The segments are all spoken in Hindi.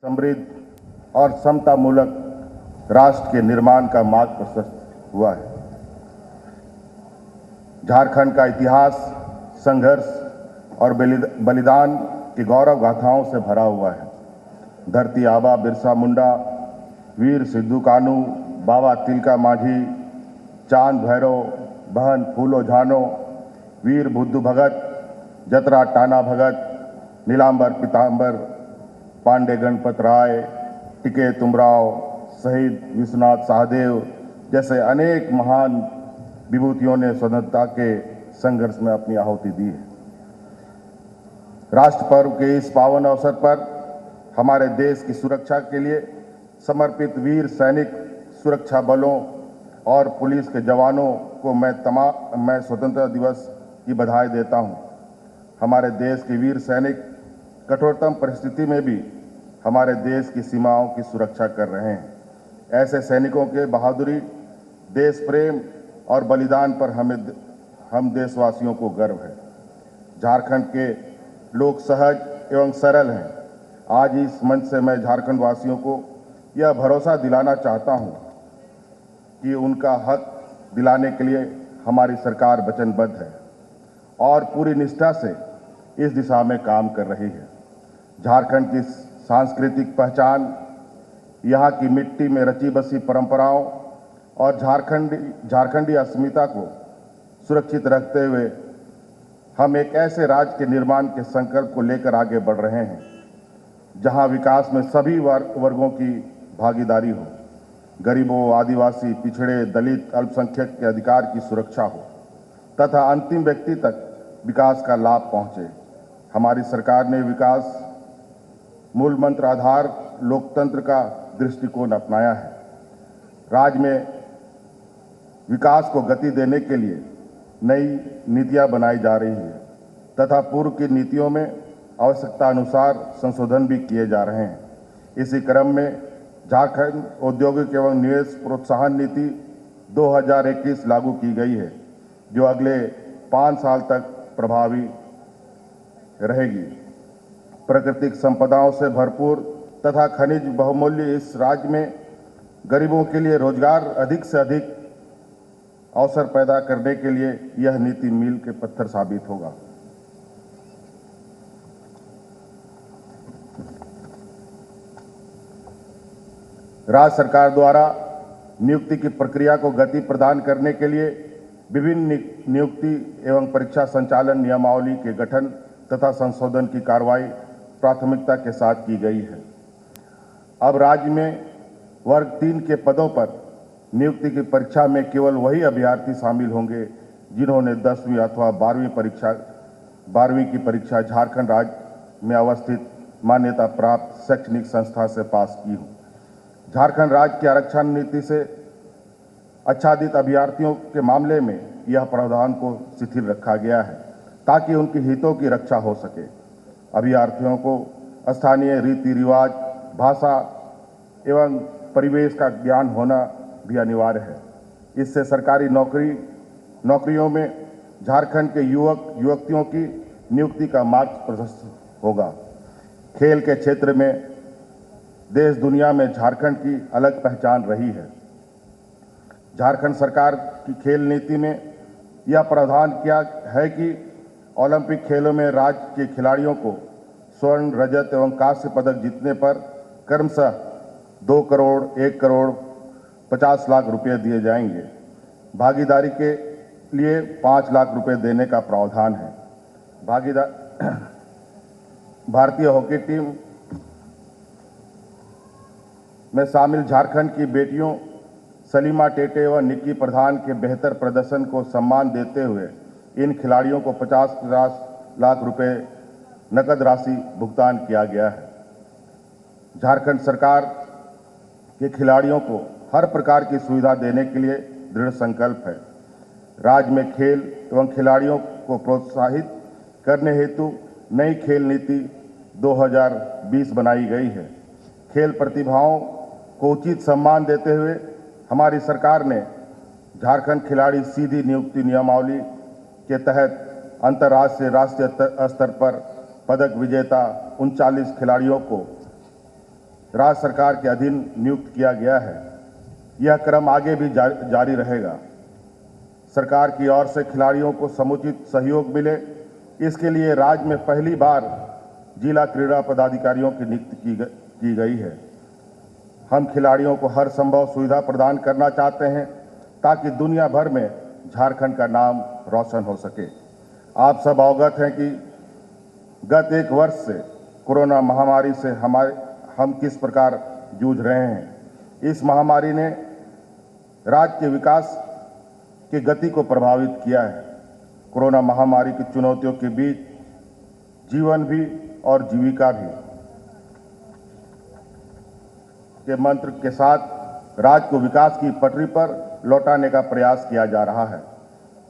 समृद्ध और समता मूलक राष्ट्र के निर्माण का मार्ग प्रशस्त हुआ है। झारखंड का इतिहास संघर्ष और बलिदान की गौरव गाथाओं से भरा हुआ है। धरती आबा बिरसा मुंडा, वीर सिद्धू कानू, बाबा तिलका माझी, चांद भैरव, बहन फूलो झानो, वीर बुद्धू भगत, जतरा टाना भगत, नीलांबर पीतांबर, पांडे गणपत राय, टिके तुमराव, शहीद विश्वनाथ सहदेव जैसे अनेक महान विभूतियों ने स्वतंत्रता के संघर्ष में अपनी आहुति दी है। राष्ट्र पर्व के इस पावन अवसर पर हमारे देश की सुरक्षा के लिए समर्पित वीर सैनिक, सुरक्षा बलों और पुलिस के जवानों को मैं स्वतंत्रता दिवस की बधाई देता हूं। हमारे देश के वीर सैनिक कठोरतम परिस्थिति में भी हमारे देश की सीमाओं की सुरक्षा कर रहे हैं। ऐसे सैनिकों के बहादुरी, देश प्रेम और बलिदान पर हम देशवासियों को गर्व है। झारखंड के लोग सहज एवं सरल हैं। आज इस मंच से मैं झारखंड वासियों को यह भरोसा दिलाना चाहता हूं कि उनका हक दिलाने के लिए हमारी सरकार वचनबद्ध है और पूरी निष्ठा से इस दिशा में काम कर रही है। झारखंड की सांस्कृतिक पहचान, यहाँ की मिट्टी में रची बसी परंपराओं और झारखंडी अस्मिता को सुरक्षित रखते हुए हम एक ऐसे राज्य के निर्माण के संकल्प को लेकर आगे बढ़ रहे हैं जहां विकास में सभी वर्गों की भागीदारी हो, गरीबों, आदिवासी, पिछड़े, दलित, अल्पसंख्यक के अधिकार की सुरक्षा हो तथा अंतिम व्यक्ति तक विकास का लाभ पहुंचे। हमारी सरकार ने विकास मूल मंत्र आधार लोकतंत्र का दृष्टिकोण अपनाया है। राज्य में विकास को गति देने के लिए नई नीतियां बनाई जा रही है तथा पूर्व की नीतियों में आवश्यकता अनुसार संशोधन भी किए जा रहे हैं। इसी क्रम में झारखंड औद्योगिक एवं निवेश प्रोत्साहन नीति 2021 लागू की गई है, जो अगले 5 साल तक प्रभावी रहेगी। प्राकृतिक संपदाओं से भरपूर तथा खनिज बहुमूल्य इस राज्य में गरीबों के लिए रोजगार अधिक से अधिक अवसर पैदा करने के लिए यह नीति मील के पत्थर साबित होगा। राज्य सरकार द्वारा नियुक्ति की प्रक्रिया को गति प्रदान करने के लिए विभिन्न नियुक्ति एवं परीक्षा संचालन नियमावली के गठन तथा संशोधन की कार्रवाई प्राथमिकता के साथ की गई है। अब राज्य में वर्ग 3 के पदों पर नियुक्ति की परीक्षा में केवल वही अभ्यर्थी शामिल होंगे जिन्होंने 10वीं अथवा 12वीं की परीक्षा झारखंड राज्य में अवस्थित मान्यता प्राप्त शैक्षणिक संस्था से पास की हो। झारखंड राज्य की आरक्षण नीति से आच्छादित अभ्यर्थियों के मामले में यह प्रावधान को शिथिल रखा गया है ताकि उनके हितों की रक्षा हो सके। अभ्यर्थियों को स्थानीय रीति रिवाज, भाषा एवं परिवेश का ज्ञान होना भी अनिवार्य है। इससे सरकारी नौकरियों में झारखंड के युवक युवतियों की नियुक्ति का मार्ग प्रशस्त होगा। खेल के क्षेत्र में देश दुनिया में झारखंड की अलग पहचान रही है। झारखंड सरकार की खेल नीति में यह प्रावधान किया है कि ओलंपिक खेलों में राज्य के खिलाड़ियों को स्वर्ण, रजत एवं कांस्य पदक जीतने पर क्रमशः 2 करोड़, 1 करोड़ 50 लाख रुपए दिए जाएंगे। भागीदारी के लिए 5 लाख रुपए देने का प्रावधान है। भारतीय हॉकी टीम में शामिल झारखंड की बेटियों सलीमा टेटे व निक्की प्रधान के बेहतर प्रदर्शन को सम्मान देते हुए इन खिलाड़ियों को 50 लाख रुपए नकद राशि भुगतान किया गया है। झारखंड सरकार के खिलाड़ियों को हर प्रकार की सुविधा देने के लिए दृढ़ संकल्प है। राज्य में खेल एवं खिलाड़ियों को प्रोत्साहित करने हेतु नई खेल नीति 2020 बनाई गई है। खेल प्रतिभाओं को उचित सम्मान देते हुए हमारी सरकार ने झारखंड खिलाड़ी सीधी नियुक्ति नियमावली के तहत अंतर्राष्ट्रीय राष्ट्रीय स्तर पर पदक विजेता 39 खिलाड़ियों को राज्य सरकार के अधीन नियुक्त किया गया है। यह क्रम आगे भी जारी रहेगा। सरकार की ओर से खिलाड़ियों को समुचित सहयोग मिले, इसके लिए राज्य में पहली बार जिला क्रीड़ा पदाधिकारियों की नियुक्ति की गई है। हम खिलाड़ियों को हर संभव सुविधा प्रदान करना चाहते हैं ताकि दुनिया भर में झारखंड का नाम रोशन हो सके। आप सब अवगत हैं कि गत एक वर्ष से कोरोना महामारी से हम किस प्रकार जूझ रहे हैं। इस महामारी ने राज्य के विकास की गति को प्रभावित किया है। कोरोना महामारी की चुनौतियों के बीच जीवन भी और जीविका भी के मंत्र के साथ राज्य को विकास की पटरी पर लौटाने का प्रयास किया जा रहा है।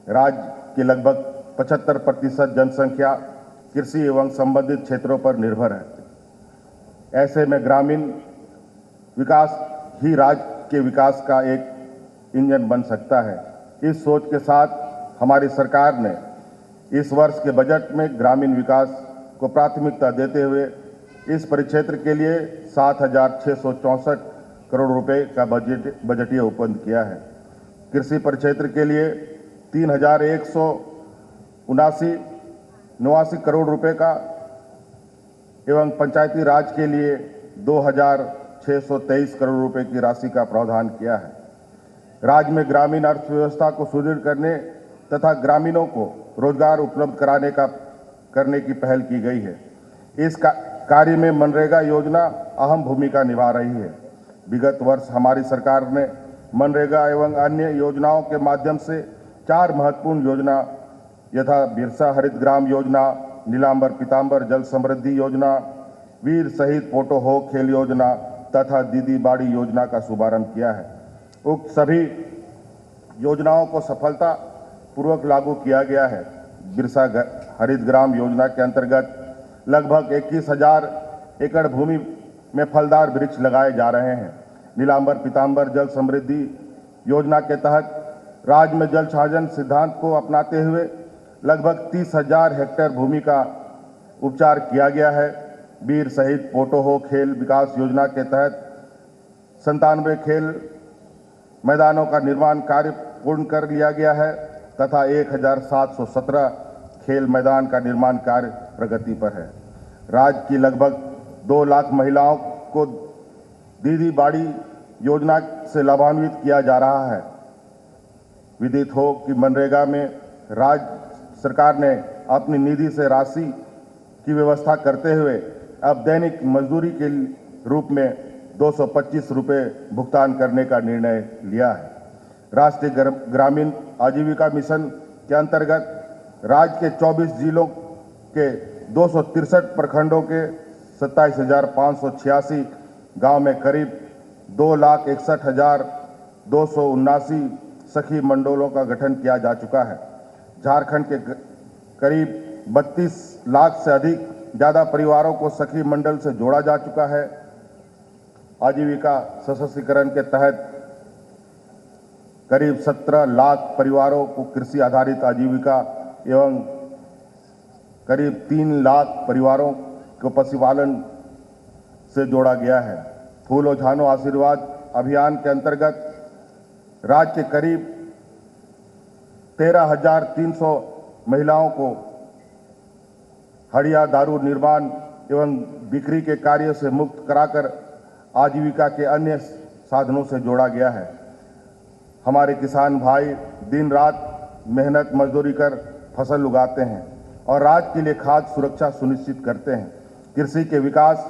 राज्य की लगभग 75% जनसंख्या कृषि एवं संबंधित क्षेत्रों पर निर्भर है। ऐसे में ग्रामीण विकास ही राज्य के विकास का एक इंजन बन सकता है। इस सोच के साथ हमारी सरकार ने इस वर्ष के बजट में ग्रामीण विकास को प्राथमिकता देते हुए इस परिक्षेत्र के लिए 7,664 करोड़ रुपए का बजटीय उपबंध किया है। कृषि परिक्षेत्र के लिए 3,189 करोड़ रुपए का एवं पंचायती राज के लिए 2,623 करोड़ रुपए की राशि का प्रावधान किया है। राज्य में ग्रामीण अर्थव्यवस्था को सुदृढ़ करने तथा ग्रामीणों को रोजगार उपलब्ध करने की पहल की गई है। इस कार्य में मनरेगा योजना अहम भूमिका निभा रही है। विगत वर्ष हमारी सरकार ने मनरेगा एवं अन्य योजनाओं के माध्यम से 4 महत्वपूर्ण योजना यथा बिरसा हरित ग्राम योजना, नीलांबर पीतांबर जल समृद्धि योजना, वीर शहीद पोटो हो खेल योजना तथा दीदी बाड़ी योजना का शुभारंभ किया है। उक्त सभी योजनाओं को सफलता पूर्वक लागू किया गया है। बिरसा हरित ग्राम योजना के अंतर्गत लगभग 21,000 एकड़ भूमि में फलदार वृक्ष लगाए जा रहे हैं। नीलांबर पीतांबर जल समृद्धि योजना के तहत राज्य में जल छाजन सिद्धांत को अपनाते हुए लगभग 30,000 हेक्टेयर भूमि का उपचार किया गया है। वीर शहीद पोटो हो खेल विकास योजना के तहत 97 खेल मैदानों का निर्माण कार्य पूर्ण कर लिया गया है तथा 1,717 खेल मैदान का निर्माण कार्य प्रगति पर है। राज्य की लगभग 2 लाख महिलाओं को दीदी बाड़ी योजना से लाभान्वित किया जा रहा है। विदित हो कि मनरेगा में राज्य सरकार ने अपनी निधि से राशि की व्यवस्था करते हुए अब दैनिक मजदूरी के रूप में 225 रुपये भुगतान करने का निर्णय लिया है। राष्ट्रीय ग्रामीण आजीविका मिशन के अंतर्गत राज्य के 24 जिलों के 263 प्रखंडों के 27,586 गांव में करीब 2,61,279 सखी मंडलों का गठन किया जा चुका है। झारखंड के करीब 32 लाख से अधिक ज़्यादा परिवारों को सखी मंडल से जोड़ा जा चुका है। आजीविका सशक्तिकरण के तहत करीब 17 लाख परिवारों को कृषि आधारित आजीविका एवं करीब 3 लाख परिवारों को पशुपालन से जोड़ा गया है। फूलो झानो आशीर्वाद अभियान के अंतर्गत राज्य के करीब 13,300 महिलाओं को हड़िया दारू निर्माण एवं बिक्री के कार्य से मुक्त कराकर आजीविका के अन्य साधनों से जोड़ा गया है। हमारे किसान भाई दिन रात मेहनत मजदूरी कर फसल उगाते हैं और राज्य के लिए खाद्य सुरक्षा सुनिश्चित करते हैं। कृषि के विकास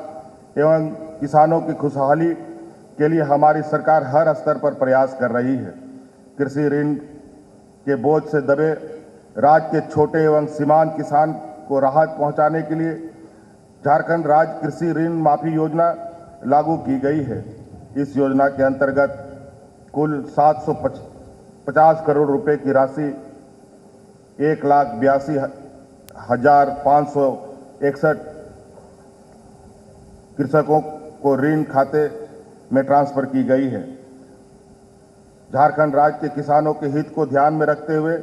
एवं किसानों की खुशहाली के लिए हमारी सरकार हर स्तर पर प्रयास कर रही है। कृषि ऋण के बोझ से दबे राज्य के छोटे एवं सीमांत किसान को राहत पहुंचाने के लिए झारखंड राज्य कृषि ऋण माफी योजना लागू की गई है। इस योजना के अंतर्गत कुल 750 करोड़ रुपए की राशि 1,82,561 कृषकों को ऋण खाते में ट्रांसफर की गई है। झारखंड राज्य के किसानों के हित को ध्यान में रखते हुए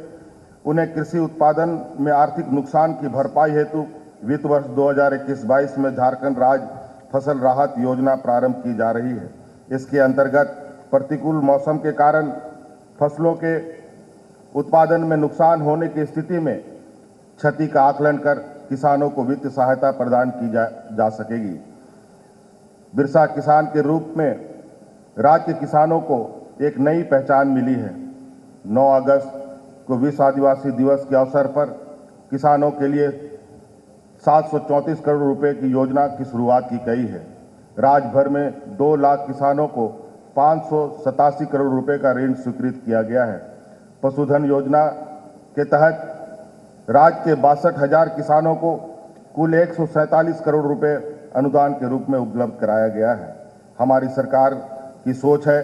उन्हें कृषि उत्पादन में आर्थिक नुकसान की भरपाई हेतु वित्त वर्ष 2021-22 में झारखंड राज्य फसल राहत योजना प्रारंभ की जा रही है। इसके अंतर्गत प्रतिकूल मौसम के कारण फसलों के उत्पादन में नुकसान होने की स्थिति में क्षति का आकलन कर किसानों को वित्तीय सहायता प्रदान की जा सकेगी। बिरसा किसान के रूप में राज्य के किसानों को एक नई पहचान मिली है। 9 अगस्त को विश्व आदिवासी दिवस के अवसर पर किसानों के लिए 734 करोड़ रुपए की योजना की शुरुआत की गई है। राज्य भर में 2 लाख किसानों को 587 करोड़ रुपए का ऋण स्वीकृत किया गया है। पशुधन योजना के तहत राज्य के 62,000 किसानों को कुल 147 करोड़ रुपए अनुदान के रूप में उपलब्ध कराया गया है। हमारी सरकार की सोच है,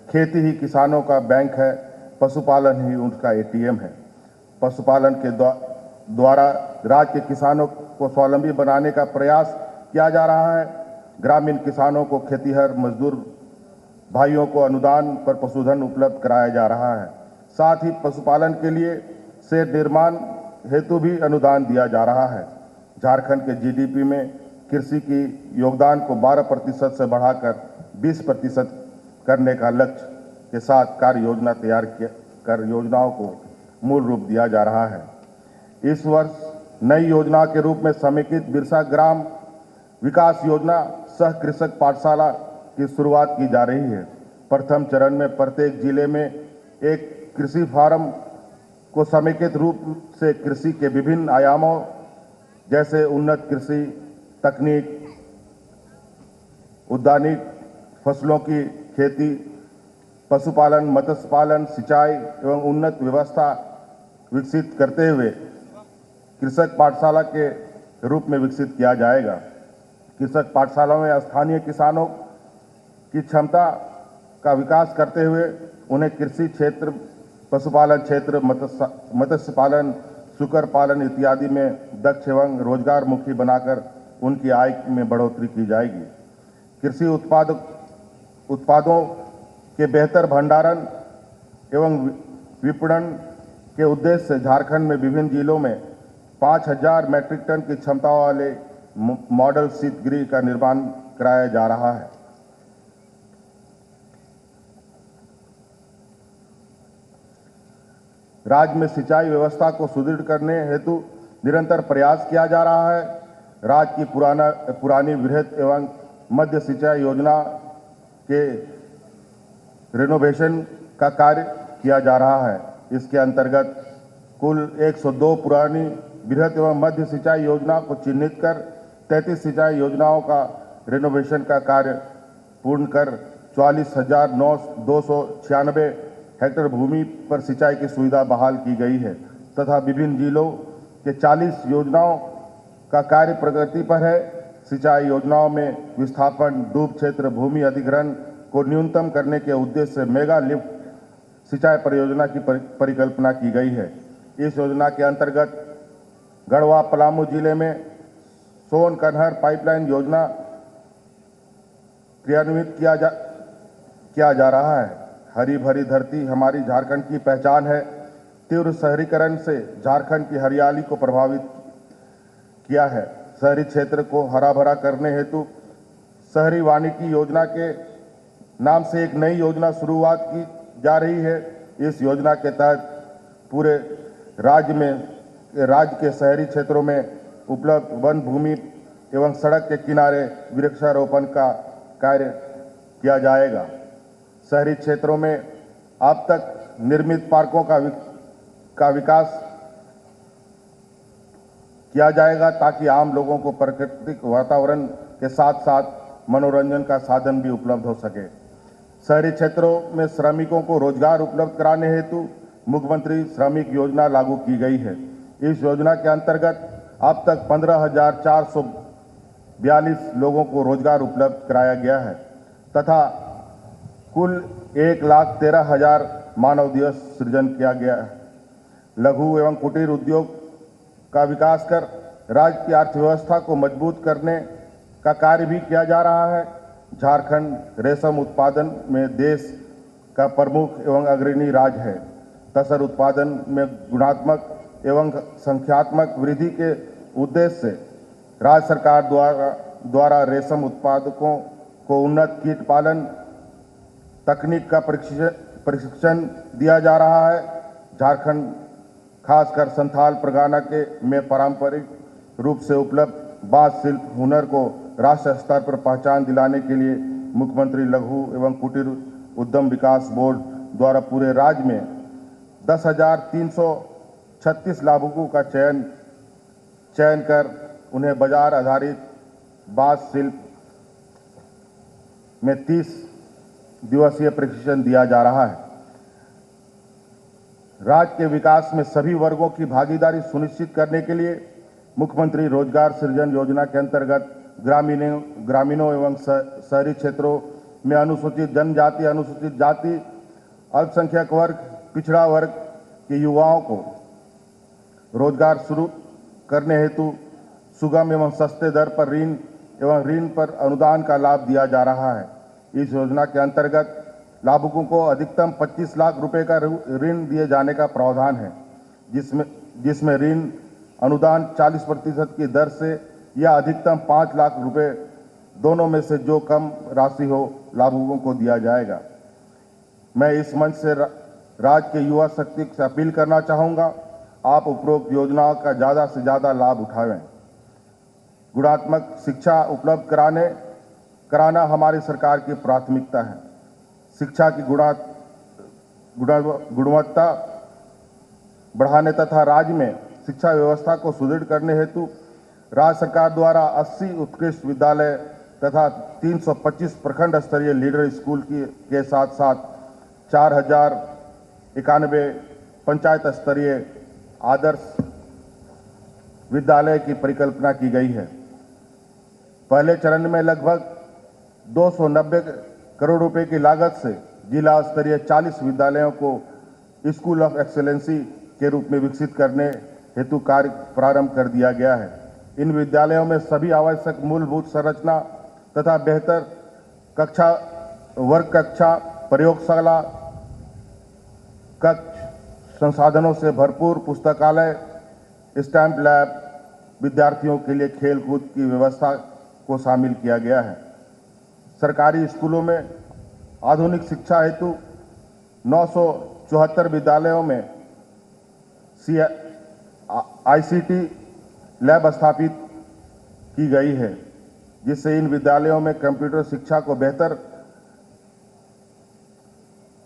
खेती ही किसानों का बैंक है, पशुपालन ही उनका ATM है। पशुपालन के द्वारा राज्य के किसानों को स्वावलंबी बनाने का प्रयास किया जा रहा है। ग्रामीण किसानों को खेतीहर मजदूर भाइयों को अनुदान पर पशुधन उपलब्ध कराया जा रहा है। साथ ही पशुपालन के लिए शेड निर्माण हेतु भी अनुदान दिया जा रहा है। झारखंड के GDP में कृषि की योगदान को 12% से बढ़ाकर 20% करने का लक्ष्य के साथ कार्य योजना तैयार कर योजनाओं को मूल रूप दिया जा रहा है। इस वर्ष नई योजना के रूप में समेकित बिरसा ग्राम विकास योजना सह कृषक पाठशाला की शुरुआत की जा रही है। प्रथम चरण में प्रत्येक जिले में एक कृषि फार्म को समेकित रूप से कृषि के विभिन्न आयामों जैसे उन्नत कृषि तकनीक, उद्यानिक फसलों की खेती, पशुपालन, मत्स्य पालन, सिंचाई एवं उन्नत व्यवस्था विकसित करते हुए कृषक पाठशाला के रूप में विकसित किया जाएगा। कृषक पाठशाला में स्थानीय किसानों की क्षमता का विकास करते हुए उन्हें कृषि क्षेत्र, पशुपालन क्षेत्र, मत्स्य पालन, सुकर पालन इत्यादि में दक्ष एवं रोजगार मुखी बनाकर उनकी आय में बढ़ोतरी की जाएगी। कृषि उत्पादों के बेहतर भंडारण एवं विपणन के उद्देश्य से झारखंड में विभिन्न जिलों में 5,000 मैट्रिक टन की क्षमता वाले मॉडल शीतगृह का निर्माण कराया जा रहा है। राज्य में सिंचाई व्यवस्था को सुदृढ़ करने हेतु निरंतर प्रयास किया जा रहा है। राज्य की पुरानी वृहद एवं मध्य सिंचाई योजना के रिनोवेशन का कार्य किया जा रहा है। इसके अंतर्गत कुल 102 पुरानी वृहद एवं मध्य सिंचाई योजना को चिन्हित कर 33 सिंचाई योजनाओं का रिनोवेशन का कार्य पूर्ण कर 44,296 हेक्टेयर भूमि पर सिंचाई की सुविधा बहाल की गई है तथा विभिन्न जिलों के 40 योजनाओं का कार्य प्रगति पर है। सिंचाई योजनाओं में विस्थापन, डूब क्षेत्र, भूमि अधिग्रहण को न्यूनतम करने के उद्देश्य से मेगा लिफ्ट सिंचाई परियोजना की परिकल्पना की गई है। इस योजना के अंतर्गत गढ़वा पलामू जिले में सोन कन्हर पाइपलाइन योजना क्रियान्वित किया जा रहा है। हरी भरी धरती हमारी झारखंड की पहचान है। तीव्र शहरीकरण से झारखंड की हरियाली को प्रभावित किया है। शहरी क्षेत्र को हरा भरा करने हेतु शहरी वानिकी योजना के नाम से एक नई योजना शुरुआत की जा रही है। इस योजना के तहत पूरे राज्य के शहरी क्षेत्रों में उपलब्ध वन भूमि एवं सड़क के किनारे वृक्षारोपण का कार्य किया जाएगा। शहरी क्षेत्रों में अब तक निर्मित पार्कों का विकास किया जाएगा ताकि आम लोगों को प्राकृतिक वातावरण के साथ साथ मनोरंजन का साधन भी उपलब्ध हो सके। शहरी क्षेत्रों में श्रमिकों को रोजगार उपलब्ध कराने हेतु मुख्यमंत्री श्रमिक योजना लागू की गई है। इस योजना के अंतर्गत अब तक 15,442 लोगों को रोजगार उपलब्ध कराया गया है तथा कुल 1,13,000 मानव दिवस सृजन किया गया है। लघु एवं कुटीर उद्योग का विकास कर राज्य की अर्थव्यवस्था को मजबूत करने का कार्य भी किया जा रहा है। झारखंड रेशम उत्पादन में देश का प्रमुख एवं अग्रणी राज्य है। तसर उत्पादन में गुणात्मक एवं संख्यात्मक वृद्धि के उद्देश्य से राज्य सरकार द्वारा रेशम उत्पादकों को उन्नत कीट पालन तकनीक का प्रशिक्षण दिया जा रहा है। झारखंड, खासकर संथाल परगना में पारंपरिक रूप से उपलब्ध बांस शिल्प हुनर को राष्ट्रीय स्तर पर पहचान दिलाने के लिए मुख्यमंत्री लघु एवं कुटीर उद्यम विकास बोर्ड द्वारा पूरे राज्य में 10,336 लाभुकों का चयन कर उन्हें बाजार आधारित बांस शिल्प में 30 दिवसीय प्रशिक्षण दिया जा रहा है। राज्य के विकास में सभी वर्गों की भागीदारी सुनिश्चित करने के लिए मुख्यमंत्री रोजगार सृजन योजना के अंतर्गत ग्रामीणों एवं शहरी क्षेत्रों में अनुसूचित जनजाति, अनुसूचित जाति, अल्पसंख्यक वर्ग, पिछड़ा वर्ग के युवाओं को रोजगार शुरू करने हेतु सुगम एवं सस्ते दर पर ऋण पर अनुदान का लाभ दिया जा रहा है। इस योजना के अंतर्गत लाभुकों को अधिकतम 25 लाख रुपए का ऋण दिए जाने का प्रावधान है, जिसमें ऋण अनुदान 40% की दर से या अधिकतम 5 लाख रुपए दोनों में से जो कम राशि हो लाभुकों को दिया जाएगा। मैं इस मंच से राज्य के युवा शक्ति से अपील करना चाहूँगा, आप उपरोक्त योजनाओं का ज़्यादा से ज़्यादा लाभ उठावें। गुणात्मक शिक्षा उपलब्ध कराना हमारी सरकार की प्राथमिकता है। शिक्षा की गुणवत्ता बढ़ाने तथा राज्य में शिक्षा व्यवस्था को सुदृढ़ करने हेतु राज्य सरकार द्वारा 80 उत्कृष्ट विद्यालय तथा 325 प्रखंड स्तरीय लीडर स्कूल के साथ साथ 4,091 पंचायत स्तरीय आदर्श विद्यालय की परिकल्पना की गई है। पहले चरण में लगभग 290 करोड़ रुपए की लागत से जिला स्तरीय 40 विद्यालयों को स्कूल ऑफ एक्सेलेंसी के रूप में विकसित करने हेतु कार्य प्रारंभ कर दिया गया है। इन विद्यालयों में सभी आवश्यक मूलभूत संरचना तथा बेहतर वर्ग कक्षा, प्रयोगशाला, कक्ष संसाधनों से भरपूर पुस्तकालय, स्टैंप लैब, विद्यार्थियों के लिए खेल कूद की व्यवस्था को शामिल किया गया है। सरकारी स्कूलों में आधुनिक शिक्षा हेतु 974 विद्यालयों में ICT लैब स्थापित की गई है, जिससे इन विद्यालयों में कंप्यूटर शिक्षा को बेहतर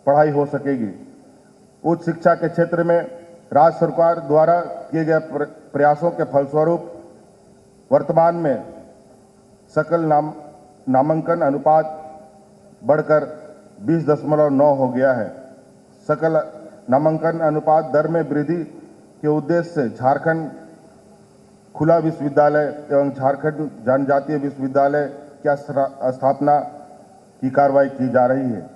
पढ़ाई हो सकेगी। उच्च शिक्षा के क्षेत्र में राज्य सरकार द्वारा किए गए प्रयासों के फलस्वरूप वर्तमान में सकल नामांकन अनुपात बढ़कर 20.9 हो गया है। सकल नामांकन अनुपात दर में वृद्धि के उद्देश्य से झारखंड खुला विश्वविद्यालय एवं झारखंड जनजातीय विश्वविद्यालय की स्थापना की कार्रवाई की जा रही है।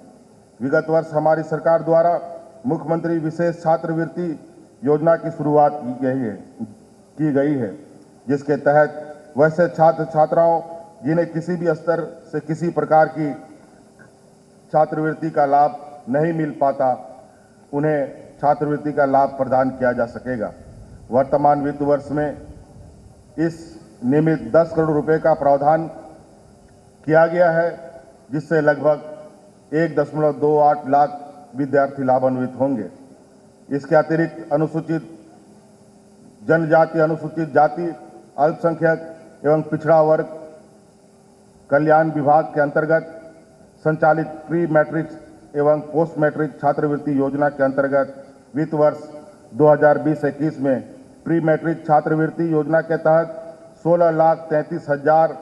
विगत वर्ष हमारी सरकार द्वारा मुख्यमंत्री विशेष छात्रवृत्ति योजना की शुरुआत की गई है, जिसके तहत वैसे छात्र छात्राओं जिन्हें किसी भी स्तर से किसी प्रकार की छात्रवृत्ति का लाभ नहीं मिल पाता, उन्हें छात्रवृत्ति का लाभ प्रदान किया जा सकेगा। वर्तमान वित्त वर्ष में इस निमित्त 10 करोड़ रुपए का प्रावधान किया गया है, जिससे लगभग 1.28 लाख विद्यार्थी लाभान्वित होंगे। इसके अतिरिक्त अनुसूचित जनजाति, अनुसूचित जाति, अल्पसंख्यक एवं पिछड़ा वर्ग कल्याण विभाग के अंतर्गत संचालित प्री मैट्रिक एवं पोस्ट मैट्रिक छात्रवृत्ति योजना के अंतर्गत वित्त वर्ष 2020-21 में प्री मैट्रिक छात्रवृत्ति योजना के तहत 16,33,000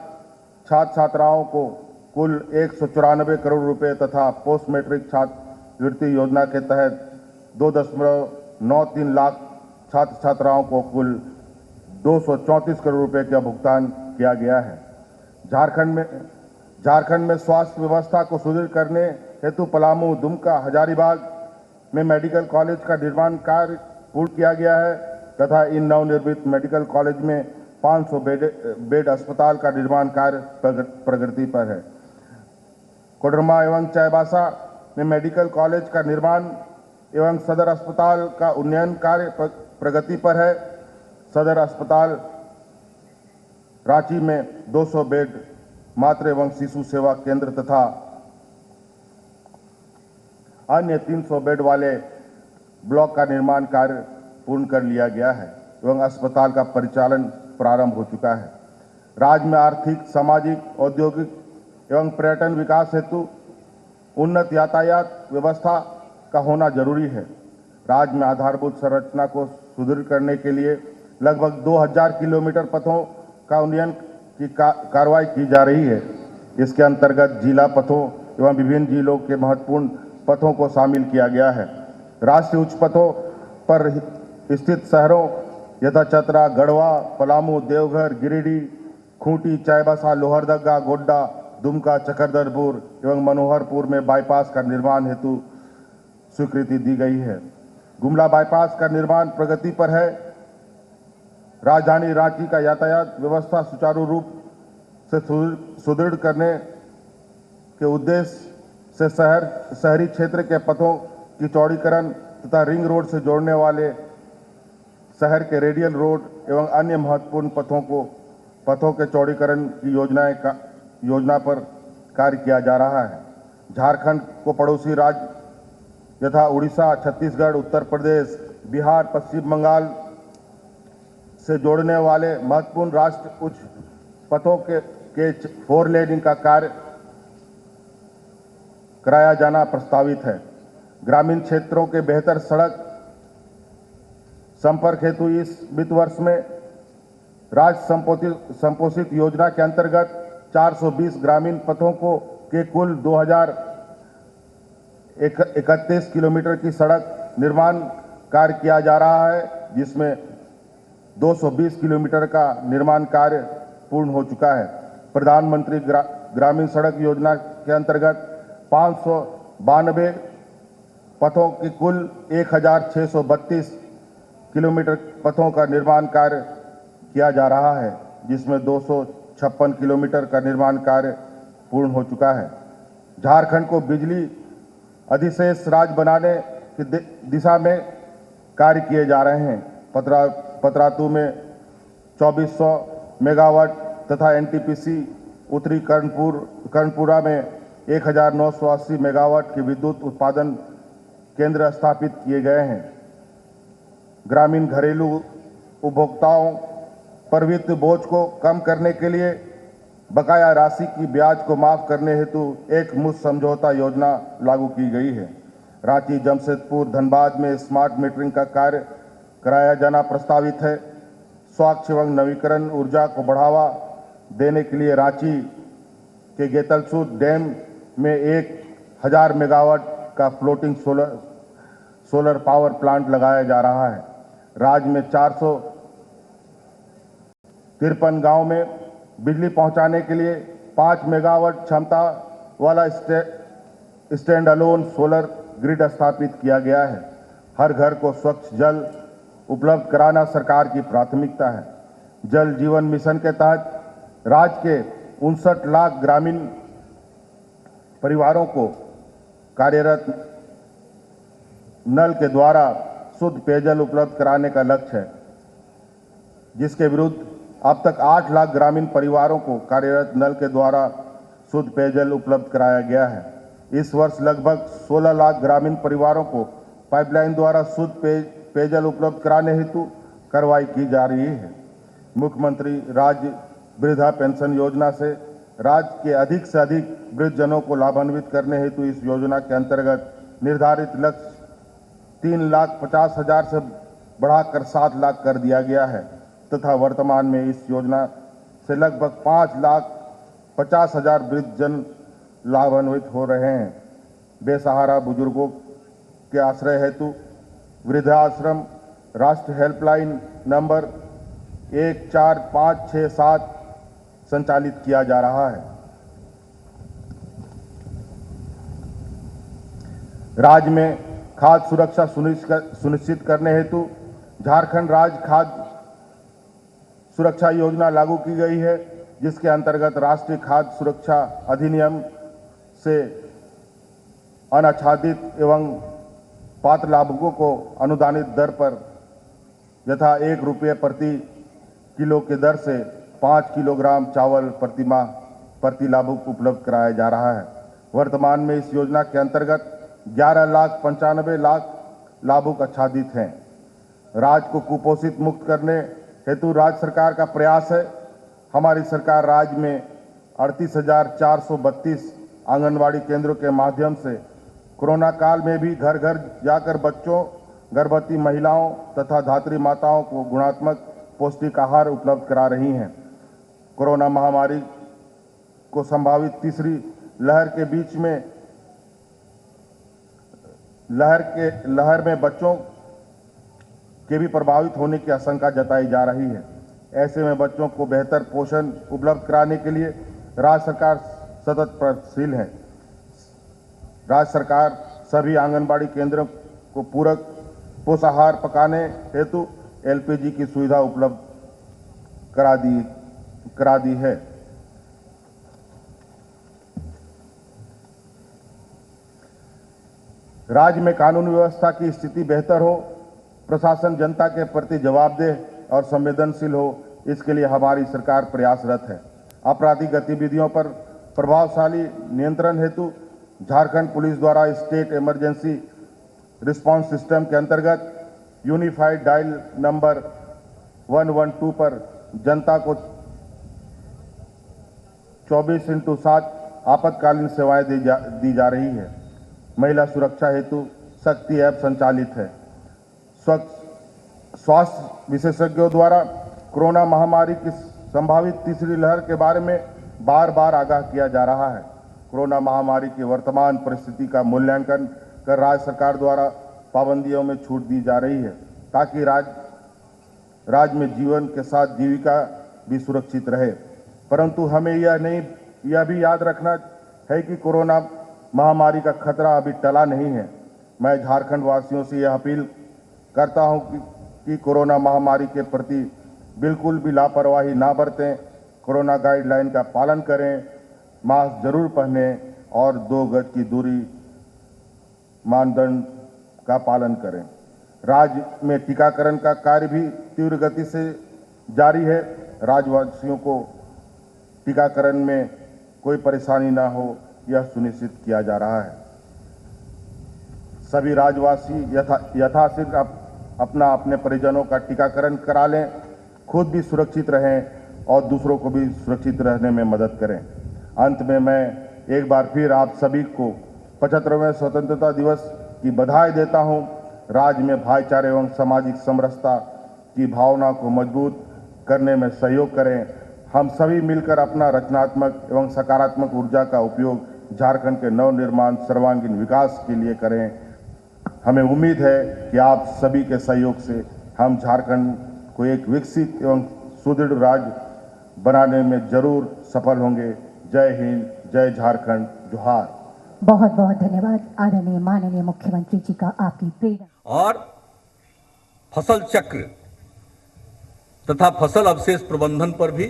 छात्र छात्राओं को कुल 194 करोड़ रुपए तथा पोस्ट मैट्रिक छात्रवृत्ति योजना के तहत 2.93 लाख छात्र छात्राओं को कुल 234 करोड़ रुपए का भुगतान किया गया है। झारखंड में स्वास्थ्य व्यवस्था को सुदृढ़ करने हेतु पलामू, दुमका, हजारीबाग में मेडिकल कॉलेज का निर्माण कार्य पूर्ण किया गया है तथा इन नवनिर्मित मेडिकल कॉलेज में 500 बेड अस्पताल का निर्माण कार्य प्रगति पर है। कोडरमा एवं चाईबासा में मेडिकल कॉलेज का निर्माण एवं सदर अस्पताल का उन्नयन कार्य प्रगति पर है। सदर अस्पताल रांची में 200 बेड मातृ एवं शिशु सेवा केंद्र तथा अन्य 300 बेड वाले ब्लॉक का निर्माण कार्य पूर्ण कर लिया गया है एवं अस्पताल का परिचालन प्रारंभ हो चुका है। राज्य में आर्थिक, सामाजिक, औद्योगिक एवं पर्यटन विकास हेतु उन्नत यातायात व्यवस्था का होना जरूरी है। राज्य में आधारभूत संरचना को सुदृढ़ करने के लिए लगभग 2000 किलोमीटर पथों का उन्नयन की कार्रवाई की जा रही है। इसके अंतर्गत जिला पथों एवं विभिन्न जिलों के महत्वपूर्ण पथों को शामिल किया गया है। राष्ट्रीय उच्च पथों पर स्थित शहरों यथा चतरा, गढ़वा, पलामू, देवघर, गिरिडीह, खूंटी, चाईबासा, लोहरदगा, गोड्डा, दुमका, चक्रधरपुर एवं मनोहरपुर में बाईपास का निर्माण हेतु स्वीकृति दी गई है। गुमला बाईपास का निर्माण प्रगति पर है। राजधानी रांची का यातायात व्यवस्था सुचारू रूप से सुदृढ़ करने के उद्देश्य से शहरी क्षेत्र के पथों की चौड़ीकरण तथा रिंग रोड से जोड़ने वाले शहर के रेडियल रोड एवं अन्य महत्वपूर्ण पथों के चौड़ीकरण की योजना पर कार्य किया जा रहा है। झारखंड को पड़ोसी राज्य यथा उड़ीसा, छत्तीसगढ़, उत्तर प्रदेश, बिहार, पश्चिम बंगाल से जोड़ने वाले महत्वपूर्ण राष्ट्रीय उच्च पथों के 4 लेनिंग का कार्य कराया जाना प्रस्तावित है। ग्रामीण क्षेत्रों के बेहतर सड़क संपर्क हेतु इस वित्त वर्ष में राज्य संपोषित योजना के अंतर्गत 420 ग्रामीण पथों के कुल 2031 किलोमीटर की सड़क निर्माण कार्य किया जा रहा है, जिसमें 220 किलोमीटर का निर्माण कार्य पूर्ण हो चुका है। प्रधानमंत्री ग्रामीण सड़क योजना के अंतर्गत 592 पथों की कुल 1632 किलोमीटर पथों का निर्माण कार्य किया जा रहा है, जिसमें 256 किलोमीटर का निर्माण कार्य पूर्ण हो चुका है। झारखंड को बिजली अधिशेष राज्य बनाने की दिशा में कार्य किए जा रहे हैं। पतरातू में 2400 मेगावाट तथा एनटीपीसी उत्तरी कर्णपुरा में 1980 मेगावाट के विद्युत उत्पादन केंद्र स्थापित किए गए हैं। ग्रामीण घरेलू उपभोक्ताओं पर वित्त बोझ को कम करने के लिए बकाया राशि की ब्याज को माफ करने हेतु एक मुश्त समझौता योजना लागू की गई है। रांची, जमशेदपुर, धनबाद में स्मार्ट मीटरिंग का कार्य कराया जाना प्रस्तावित है। स्वच्छ एवं नवीकरण ऊर्जा को बढ़ावा देने के लिए रांची के गेतलसूद डैम में 1000 मेगावाट का फ्लोटिंग सोलर पावर प्लांट लगाया जा रहा है। राज्य में 453 गांव में बिजली पहुंचाने के लिए 5 मेगावाट क्षमता वाला स्टैंड अलोन सोलर ग्रिड स्थापित किया गया है। हर घर को स्वच्छ जल उपलब्ध कराना सरकार की प्राथमिकता है। जल जीवन मिशन के तहत राज्य के 59 लाख ग्रामीण परिवारों को कार्यरत नल के द्वारा शुद्ध पेयजल उपलब्ध कराने का लक्ष्य है, जिसके विरुद्ध अब तक 8 लाख ग्रामीण परिवारों को कार्यरत नल के द्वारा शुद्ध पेयजल उपलब्ध कराया गया है। इस वर्ष लगभग 16 लाख ग्रामीण परिवारों को पाइपलाइन द्वारा शुद्ध पेयजल उपलब्ध कराने हेतु कार्रवाई की जा रही है। मुख्यमंत्री राज्य वृद्धा पेंशन योजना से राज्य के अधिक से अधिक वृद्धजनों को लाभान्वित करने हेतु इस योजना के अंतर्गत निर्धारित लक्ष्य 3,50,000 से बढ़ाकर 7 लाख कर दिया गया है तथा वर्तमान में इस योजना से लगभग 5,50,000 वृद्धजन लाभान्वित हो रहे हैं। बेसहारा बुजुर्गों के आश्रय हेतु वृद्धाश्रम राष्ट्रीय हेल्पलाइन नंबर 14567 संचालित किया जा रहा है। राज्य में खाद्य सुरक्षा सुनिश्चित करने हेतु झारखंड राज्य खाद्य सुरक्षा योजना लागू की गई है, जिसके अंतर्गत राष्ट्रीय खाद्य सुरक्षा अधिनियम से अनाच्छादित एवं पात्र लाभुकों को अनुदानित दर पर यथा ₹1 प्रति किलो की दर से 5 किलोग्राम चावल प्रतिमाह प्रति लाभुक उपलब्ध कराया जा रहा है। वर्तमान में इस योजना के अंतर्गत 11,95,00,000 लाभुक आच्छादित हैं। राज्य को कुपोषित मुक्त करने हेतु राज्य सरकार का प्रयास है। हमारी सरकार राज्य में 38,432 आंगनवाड़ी केंद्रों के माध्यम से कोरोना काल में भी घर घर जाकर बच्चों, गर्भवती महिलाओं तथा धात्री माताओं को गुणात्मक पौष्टिक आहार उपलब्ध करा रही हैं। कोरोना महामारी को संभावित तीसरी लहर के बीच में लहर में बच्चों के भी प्रभावित होने की आशंका जताई जा रही है। ऐसे में बच्चों को बेहतर पोषण उपलब्ध कराने के लिए राज्य सरकार सतत प्रयत्नशील है। राज्य सरकार सभी आंगनबाड़ी केंद्रों को पूरक पोषाहार पकाने हेतु एलपीजी की सुविधा उपलब्ध करा दी है। राज्य में कानून व्यवस्था की स्थिति बेहतर हो, प्रशासन जनता के प्रति जवाबदेह और संवेदनशील हो, इसके लिए हमारी सरकार प्रयासरत है। आपराधिक गतिविधियों पर प्रभावशाली नियंत्रण हेतु झारखंड पुलिस द्वारा स्टेट इमरजेंसी रिस्पांस सिस्टम के अंतर्गत यूनिफाइड डायल नंबर 112 पर जनता को 24/7 आपातकालीन सेवाएं दी जा रही है। महिला सुरक्षा हेतु शक्ति ऐप संचालित है। स्वास्थ्य विशेषज्ञों द्वारा कोरोना महामारी की संभावित तीसरी लहर के बारे में बार बार आगाह किया जा रहा है। कोरोना महामारी की वर्तमान परिस्थिति का मूल्यांकन कर राज्य सरकार द्वारा पाबंदियों में छूट दी जा रही है, ताकि राज्य में जीवन के साथ जीविका भी सुरक्षित रहे। परंतु हमें यह भी याद रखना है कि कोरोना महामारी का खतरा अभी टला नहीं है। मैं झारखंड वासियों से यह अपील करता हूं कि कोरोना महामारी के प्रति बिल्कुल भी लापरवाही ना बरतें, कोरोना गाइडलाइन का पालन करें, मास्क जरूर पहनें और 2 गज की दूरी मानदंड का पालन करें। राज्य में टीकाकरण का कार्य भी तीव्र गति से जारी है। राज्यवासियों को टीकाकरण में कोई परेशानी ना हो, यह सुनिश्चित किया जा रहा है। सभी राज्यवासी यथाशीघ्र अपने परिजनों का टीकाकरण करा लें, खुद भी सुरक्षित रहें और दूसरों को भी सुरक्षित रहने में मदद करें। अंत में मैं एक बार फिर आप सभी को 75वें स्वतंत्रता दिवस की बधाई देता हूं। राज्य में भाईचारे एवं सामाजिक समरसता की भावना को मजबूत करने में सहयोग करें। हम सभी मिलकर अपना रचनात्मक एवं सकारात्मक ऊर्जा का उपयोग झारखंड के नवनिर्माण सर्वांगीण विकास के लिए करें। हमें उम्मीद है कि आप सभी के सहयोग से हम झारखंड को एक विकसित एवं सुदृढ़ राज्य बनाने में जरूर सफल होंगे। जय हिंद, जय झारखंड, जोहार। बहुत बहुत धन्यवाद आदरणीय माननीय मुख्यमंत्री जी का आपकी प्रेरणा और फसल चक्र तथा फसल अवशेष प्रबंधन पर भी